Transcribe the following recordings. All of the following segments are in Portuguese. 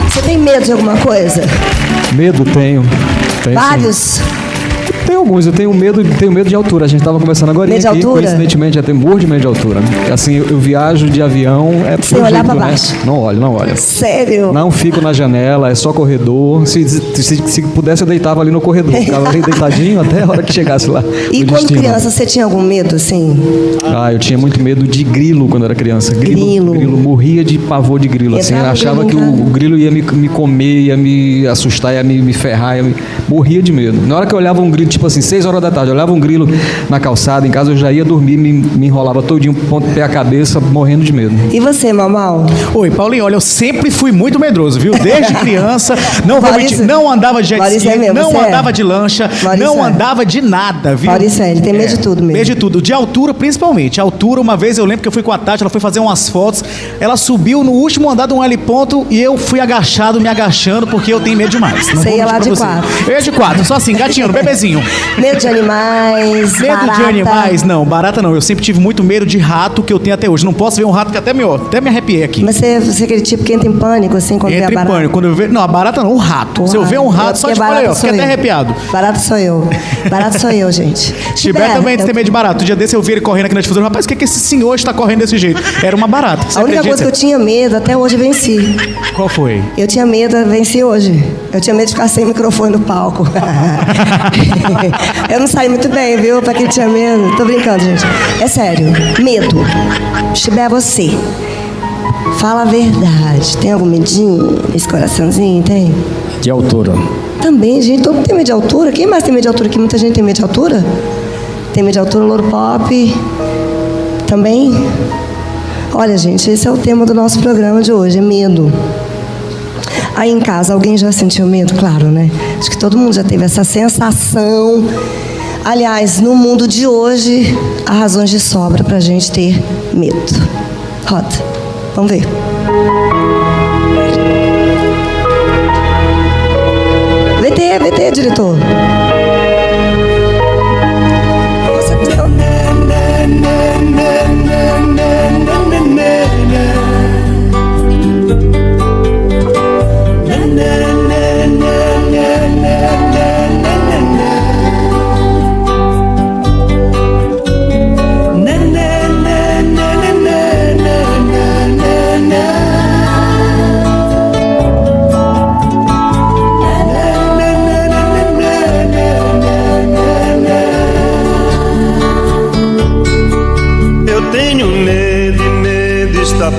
Você tem medo de alguma coisa? Medo tenho. Vários? Sim. Tem alguns, eu tenho medo de altura. A gente estava conversando agora medo de aqui, altura? coincidentemente, já tenho morro de medo de altura. Assim, eu viajo de avião, sem olhar para baixo? Não olho. Sério? Não fico na janela, é só corredor. Se pudesse, eu deitava ali no corredor. Ficava ali deitadinho até a hora que chegasse lá. E quando criança, você tinha algum medo, assim? Eu tinha muito medo de grilo quando era criança. Grilo. Morria de pavor de grilo. Assim, eu achava que o grilo ia me comer, ia me assustar, ia me ferrar. Morria de medo. Na hora que eu olhava um grilo, tipo assim, 6 horas da tarde, eu olhava um grilo na calçada, em casa, eu já ia dormir, me enrolava todinho, ponto pé a cabeça, morrendo de medo. E você, Mamal? Oi, Paulinho, olha, eu sempre fui muito medroso, viu? Desde criança, não andava de jet ski, não andava de lancha, não andava de nada, viu? Maurício, ele tem medo de tudo mesmo. Medo de tudo, de altura principalmente. Altura, uma vez eu lembro que eu fui com a Tati, ela foi fazer umas fotos, ela subiu no último andar de um heliponto e eu fui agachado, me agachando, porque eu tenho medo demais. Você ia lá de 4? Eu ia de 4, só assim, gatinhando, bebezinho. Medo de animais, medo barata. de animais, não, barata não. Eu sempre tive muito medo de rato, que eu tenho até hoje. Não posso ver um rato que até me arrepiei aqui. Mas você é aquele tipo que entra em pânico, assim, quando vê a barata? Entra em pânico. Quando eu vejo... Não, a barata não, o rato. Se eu ver um rato, só te falei, eu fiquei até arrepiado. Barata sou eu. Barata sou eu, gente. Tibete também tem medo de barata. Um dia desse eu vi ele correndo aqui na difusora. Rapaz, o que esse senhor está correndo desse jeito? Era uma barata. A única coisa que eu tinha medo, até hoje eu venci. Qual foi? Eu tinha medo, eu venci hoje. Eu tinha medo de ficar sem microfone no palco. Eu não saí muito bem, viu? Pra quem tinha medo. Tô brincando, gente. É sério. Medo. Chibé, você. Fala a verdade. Tem algum medinho? Esse coraçãozinho, tem? De altura. Também, gente. Todo mundo tem medo de altura. Quem mais tem medo de altura aqui? Muita gente tem medo de altura? Tem medo de altura, Louro Pop. Também? Olha, gente, esse é o tema do nosso programa de hoje. É medo. Aí em casa, alguém já sentiu medo? Claro, né? Acho que todo mundo já teve essa sensação. Aliás, no mundo de hoje, há razões de sobra pra gente ter medo. Roda. Vamos ver. VT, diretor.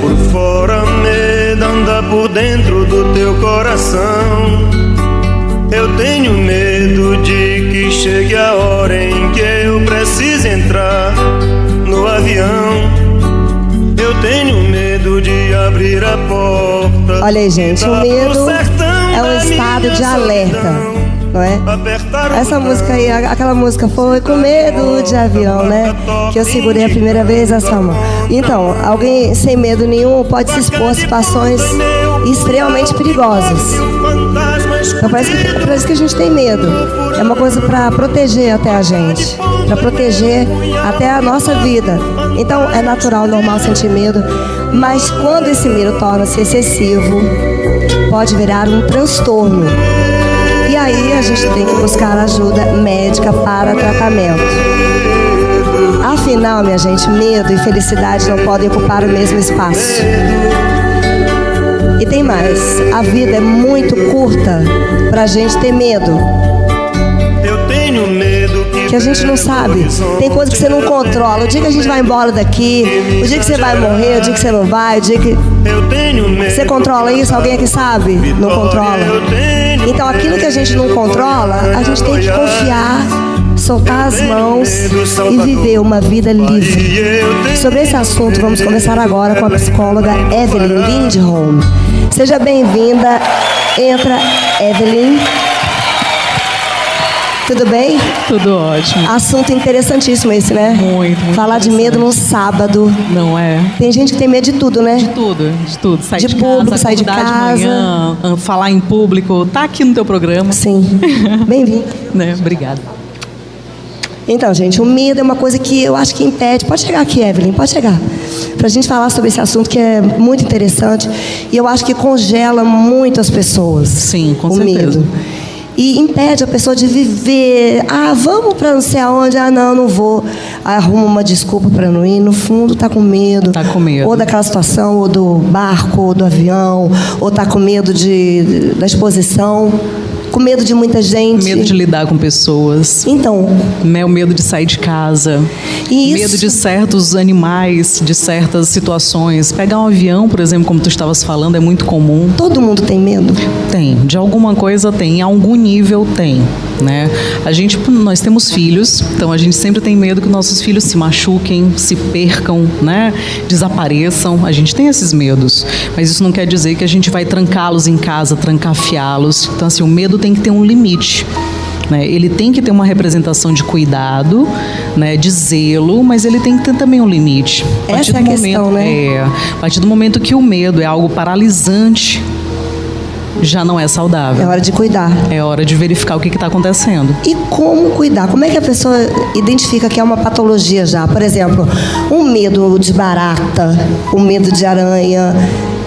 Por fora, medo anda por dentro do teu coração. Eu tenho medo de que chegue a hora em que eu precise entrar no avião. Eu tenho medo de abrir a porta. Olha aí, gente, o medo é um estado de alerta, não é? Essa música aí, aquela música foi com medo de avião, né? Que eu segurei a primeira vez essa mão. Então, alguém sem medo nenhum pode se expor a situações extremamente perigosas. Então parece que a gente tem medo. É uma coisa para proteger até a gente, para proteger até a nossa vida. Então é natural, normal sentir medo, mas quando esse medo torna-se excessivo, pode virar um transtorno. E aí a gente tem que buscar ajuda médica para tratamento. Afinal, minha gente, medo e felicidade não podem ocupar o mesmo espaço. E tem mais, a vida é muito curta pra gente ter medo. Eu tenho medo que a gente não sabe. Tem coisa que você não controla. O dia que a gente vai embora daqui, o dia que você vai morrer, o dia que você não vai, o dia que... Você controla isso? Alguém aqui sabe? Não controla. Então aquilo que a gente não controla, a gente tem que confiar, soltar as mãos e viver uma vida livre. Sobre esse assunto, vamos conversar agora com a psicóloga Evelyn Lindholm. Seja bem-vinda. Entra, Evelyn. Tudo bem? Tudo ótimo. Assunto interessantíssimo esse, né? Muito Falar de medo no sábado. Não é? Tem gente que tem medo de tudo, né? De tudo. Sair de público, casa, sair de casa. De manhã, falar em público. Tá aqui no teu programa. Sim. Bem-vindo. Né? Obrigada. Então, gente, o medo é uma coisa que eu acho que impede. Pode chegar aqui, Evelyn, pode chegar. Pra gente falar sobre esse assunto que é muito interessante. E eu acho que congela muito as pessoas. Sim, com o certeza. medo. E impede a pessoa de viver. Ah, vamos para não sei aonde. Ah, não vou. Aí arruma uma desculpa para não ir. No fundo, tá com medo. Tá com medo. Ou daquela situação, ou do barco, ou do avião. Ou tá com medo da exposição. Com medo de muita gente. Medo de lidar com pessoas. Então. O medo de sair de casa. Isso. Medo de certos animais, de certas situações. Pegar um avião, por exemplo, como tu estavas falando, é muito comum. Todo mundo tem medo? Tem. De alguma coisa tem. Em algum nível tem. Né? Nós temos filhos, então a gente sempre tem medo que nossos filhos se machuquem, se percam, né? Desapareçam. A gente tem esses medos. Mas isso não quer dizer que a gente vai trancá-los em casa, trancafiá-los. Então, assim, o medo tem que ter um limite. Né? Ele tem que ter uma representação de cuidado, né? De zelo, mas ele tem que ter também um limite. Essa é a questão, né? A partir do momento que o medo é algo paralisante, já não é saudável. É hora de cuidar. É hora de verificar o que está acontecendo. E como cuidar? Como é que a pessoa identifica que é uma patologia já? Por exemplo, um medo de barata, um medo de aranha.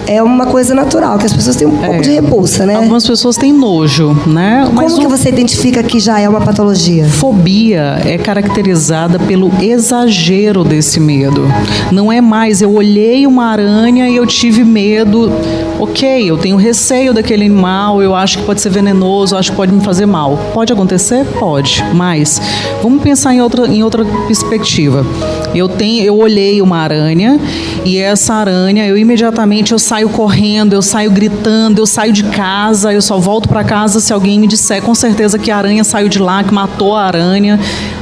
É uma coisa natural, que as pessoas têm um pouco de repulsa, né? Algumas pessoas têm nojo, né? Mas como que você identifica que já é uma patologia? Fobia é caracterizada pelo exagero desse medo. Não é mais, eu olhei uma aranha e eu tive medo. Ok, eu tenho receio daquele animal, eu acho que pode ser venenoso, eu acho que pode me fazer mal. Pode acontecer? Pode. Mas vamos pensar em outra perspectiva. Eu olhei uma aranha e essa aranha, eu imediatamente saio correndo, eu saio gritando, eu saio de casa, eu só volto para casa se alguém me disser com certeza que a aranha saiu de lá, que matou a aranha.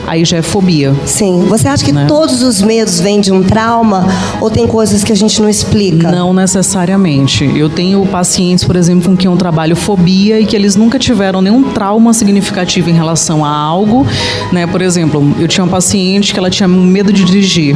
Aí já é fobia. Sim. Você acha que né? todos os medos vêm de um trauma ou tem coisas que a gente não explica? Não necessariamente. Eu tenho pacientes, por exemplo, com quem eu trabalho fobia e que eles nunca tiveram nenhum trauma significativo em relação a algo. Né? Por exemplo, eu tinha uma paciente que ela tinha medo de dirigir.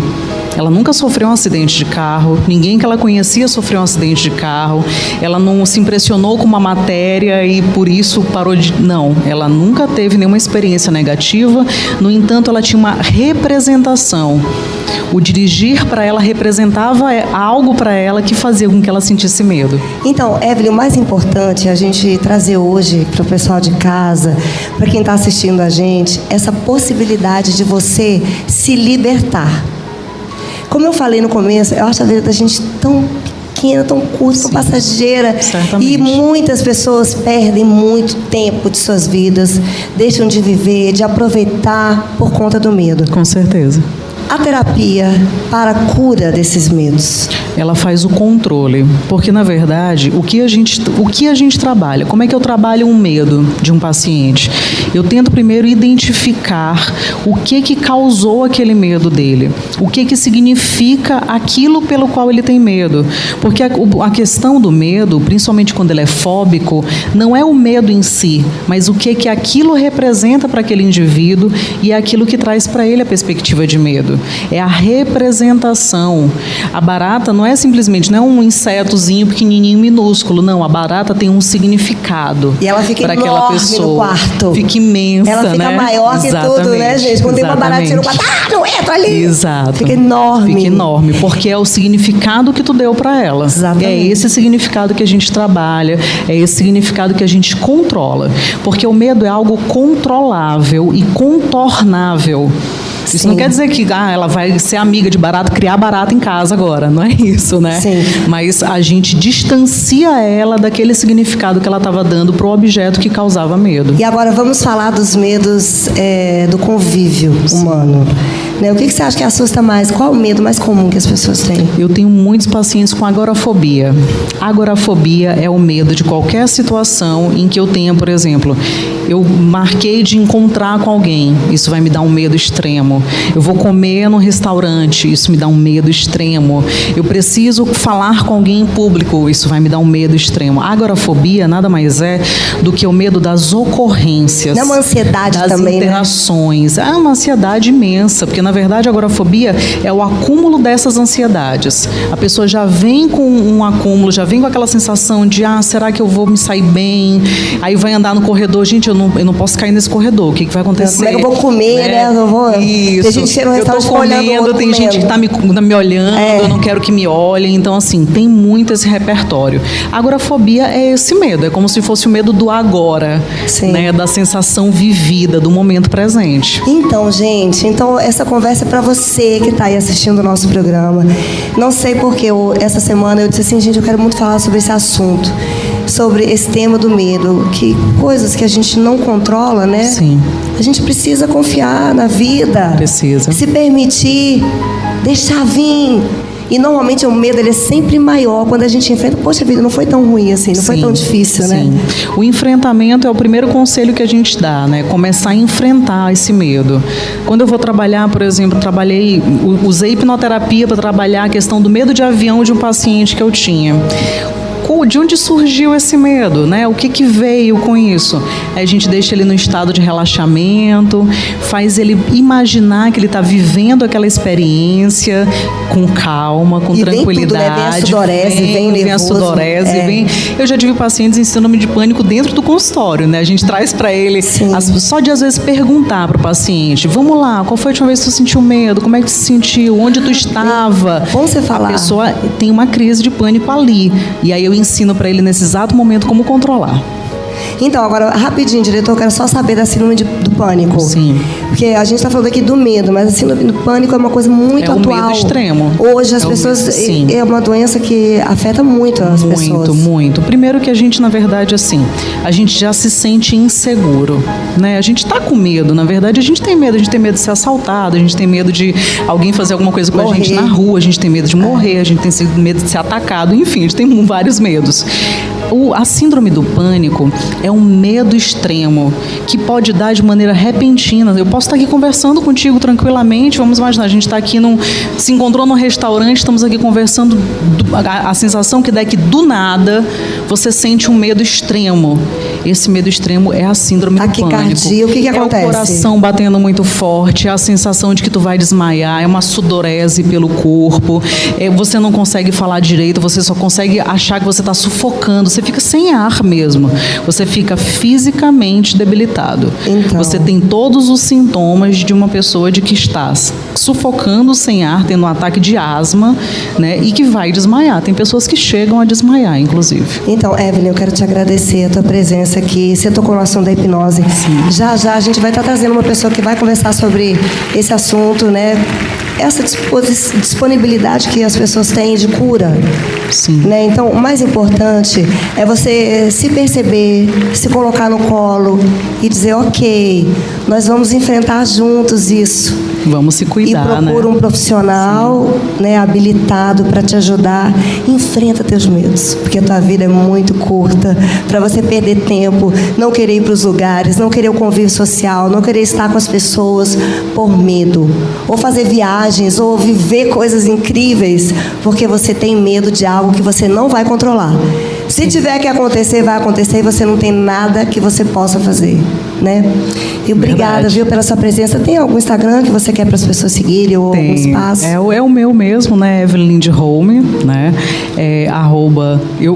Ela nunca sofreu um acidente de carro, ninguém que ela conhecia sofreu um acidente de carro, ela não se impressionou com uma matéria e por isso parou de... Não, ela nunca teve nenhuma experiência negativa, no entanto, ela tinha uma representação. O dirigir para ela representava algo para ela que fazia com que ela sentisse medo. Então, Evelyn, o mais importante é a gente trazer hoje para o pessoal de casa, para quem está assistindo a gente, essa possibilidade de você se libertar. Como eu falei no começo, eu acho a vida da gente tão pequena, tão curta, tão passageira. Certamente. E muitas pessoas perdem muito tempo de suas vidas, deixam de viver, de aproveitar por conta do medo. Com certeza. A terapia para a cura desses medos. Ela faz o controle, porque na verdade o que a gente trabalha, como é que eu trabalho um medo de um paciente? Eu tento primeiro identificar o que causou aquele medo dele, o que significa aquilo pelo qual ele tem medo, porque a questão do medo, principalmente quando ele é fóbico, não é o medo em si, mas o que aquilo representa para aquele indivíduo e é aquilo que traz para ele a perspectiva de medo. É a representação. A barata não é simplesmente um insetozinho pequenininho, minúsculo. Não, a barata tem um significado. E ela fica para aquela pessoa. No quarto. Fica imensa, ela fica maior que tudo, né, gente? Quando tem uma baratinha no quarto, não entra ali. Exato. Fica enorme. Fica enorme, porque é o significado que tu deu para ela. Exatamente. É esse significado que a gente trabalha, é esse significado que a gente controla. Porque o medo é algo controlável e contornável. Isso Sim. não quer dizer que ela vai ser amiga de barata, criar barata em casa agora. Não é isso, né? Sim. Mas a gente distancia ela daquele significado que ela estava dando para o objeto que causava medo. E agora vamos falar dos medos do convívio humano. Né? O que você acha que assusta mais? Qual o medo mais comum que as pessoas têm? Eu tenho muitos pacientes com agorafobia. Agorafobia é o medo de qualquer situação em que eu tenha, por exemplo, eu marquei de encontrar com alguém. Isso vai me dar um medo extremo. extremo. Eu vou comer num restaurante, isso me dá um medo extremo. Eu preciso falar com alguém em público, isso vai me dar um medo extremo. A agorafobia nada mais é do que o medo das ocorrências. Não é uma ansiedade das também, interações. É uma ansiedade imensa, porque na verdade a agorafobia é o acúmulo dessas ansiedades. A pessoa já vem com um acúmulo, já vem com aquela sensação de, será que eu vou me sair bem? Aí vai andar no corredor, gente, eu não posso cair nesse corredor, o que vai acontecer? Como é que eu vou comer, né? Eu vou... Isso. Tem gente que chega no restaurante comendo, tem gente que está me olhando, eu não quero que me olhem. Então, assim, tem muito esse repertório. A agorafobia é esse medo, é como se fosse o medo do agora, né? Da sensação vivida, do momento presente. Então, gente, essa conversa é para você que está aí assistindo o nosso programa. Não sei porque essa semana eu disse assim, gente, eu quero muito falar sobre esse assunto, sobre esse tema do medo, que coisas que a gente não controla, né? Sim. A gente precisa confiar na vida. Precisa. Se permitir, deixar vir. E normalmente o medo ele é sempre maior quando a gente enfrenta. Poxa vida, não foi tão ruim assim, não foi tão difícil, né? O enfrentamento é o primeiro conselho que a gente dá, né? Começar a enfrentar esse medo. Quando eu vou trabalhar, por exemplo, usei hipnoterapia para trabalhar a questão do medo de avião de um paciente que eu tinha. De onde surgiu esse medo, né? O que veio com isso? Aí a gente deixa ele no estado de relaxamento, faz ele imaginar que ele está vivendo aquela experiência com calma, com tranquilidade. Vem tudo, né? Vem a sudorese, vem nervoso. Vem a sudorese, vem... Eu já tive pacientes em síndrome de pânico dentro do consultório, né? A gente traz para ele, só de às vezes perguntar para o paciente, vamos lá, qual foi a última vez que tu sentiu medo? Como é que tu se sentiu? Onde tu estava? Bom você falar. A pessoa tem uma crise de pânico ali. E aí eu ensino para ele nesse exato momento como controlar. Então, agora, rapidinho, diretor, eu quero só saber da síndrome do pânico. Sim. Porque a gente está falando aqui do medo, mas a síndrome do pânico é uma coisa muito atual. É um medo extremo. Hoje as pessoas... É uma doença que afeta muito as pessoas. Muito. Primeiro que a gente, na verdade, assim, a gente já se sente inseguro, né? A gente está com medo, na verdade, a gente tem medo de ser assaltado, a gente tem medo de alguém fazer alguma coisa com a gente na rua, a gente tem medo de morrer, a gente tem medo de ser atacado, enfim, a gente tem vários medos. A síndrome do pânico é um medo extremo que pode dar de maneira repentina. Eu posso estar aqui conversando contigo tranquilamente, vamos imaginar, a gente está aqui se encontrou num restaurante, estamos aqui conversando, a sensação que dá é que do nada você sente um medo extremo. Esse medo extremo é a síndrome do pânico. Taquicardia, o que acontece? É o coração batendo muito forte, é a sensação de que tu vai desmaiar, é uma sudorese pelo corpo, você não consegue falar direito, você só consegue achar que você está sufocando, você fica sem ar mesmo, você fica fisicamente debilitado. Então. Você tem todos os sintomas de uma pessoa de que está sufocando sem ar, tendo um ataque de asma, né, e que vai desmaiar. Tem pessoas que chegam a desmaiar, inclusive. Então, Evelyn, eu quero te agradecer a tua presença aqui. Você tocou no assunto da hipnose. Sim. Já a gente vai estar trazendo uma pessoa que vai conversar sobre esse assunto, né? Essa disponibilidade que as pessoas têm de cura. Sim. Né? Então, o mais importante é você se perceber, se colocar no colo e dizer, ok, nós vamos enfrentar juntos isso. Vamos se cuidar, e procura, né, um profissional, né, habilitado para te ajudar. Enfrenta teus medos, porque a tua vida é muito curta para você perder tempo, não querer ir para os lugares, não querer o convívio social, não querer estar com as pessoas por medo, ou fazer viagens, ou viver coisas incríveis, porque você tem medo de algo que você não vai controlar. Se tiver que acontecer, vai acontecer e você não tem nada que você possa fazer, né? E obrigada, viu, pela sua presença. Tem algum Instagram que você quer para as pessoas seguirem ou algum espaço? É o meu mesmo, né? Evelyn Lindholm, né?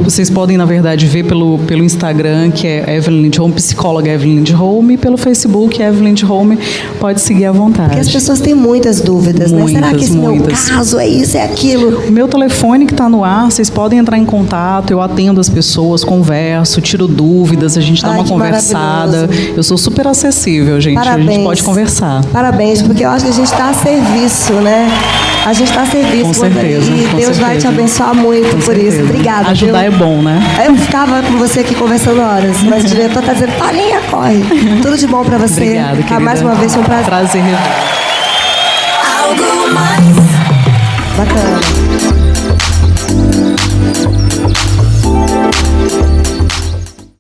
Vocês podem, na verdade, ver pelo Instagram, que é Evelyn Lindholm, psicóloga Evelyn Lindholm, e pelo Facebook, Evelyn Lindholm. Pode seguir à vontade. Porque as pessoas têm muitas dúvidas, né? Será que esse meu caso é isso, é aquilo? O meu telefone que está no ar, vocês podem entrar em contato, eu atendo as pessoas, converso, tiro dúvidas, a gente dá uma conversada. Eu sou super acessível, gente. Parabéns. A gente pode conversar. Parabéns, porque eu acho que a gente está a serviço, né? A gente está a serviço. Com certeza. E Deus vai te abençoar muito por isso. Obrigada. Ajudar viu? É bom, né? Eu ficava com você aqui conversando horas, mas o diretor está dizendo, Paulinha, corre. Tudo de bom para você. Obrigada, querida. Mais uma vez, foi um prazer. Prazer. Algo mais. Bacana.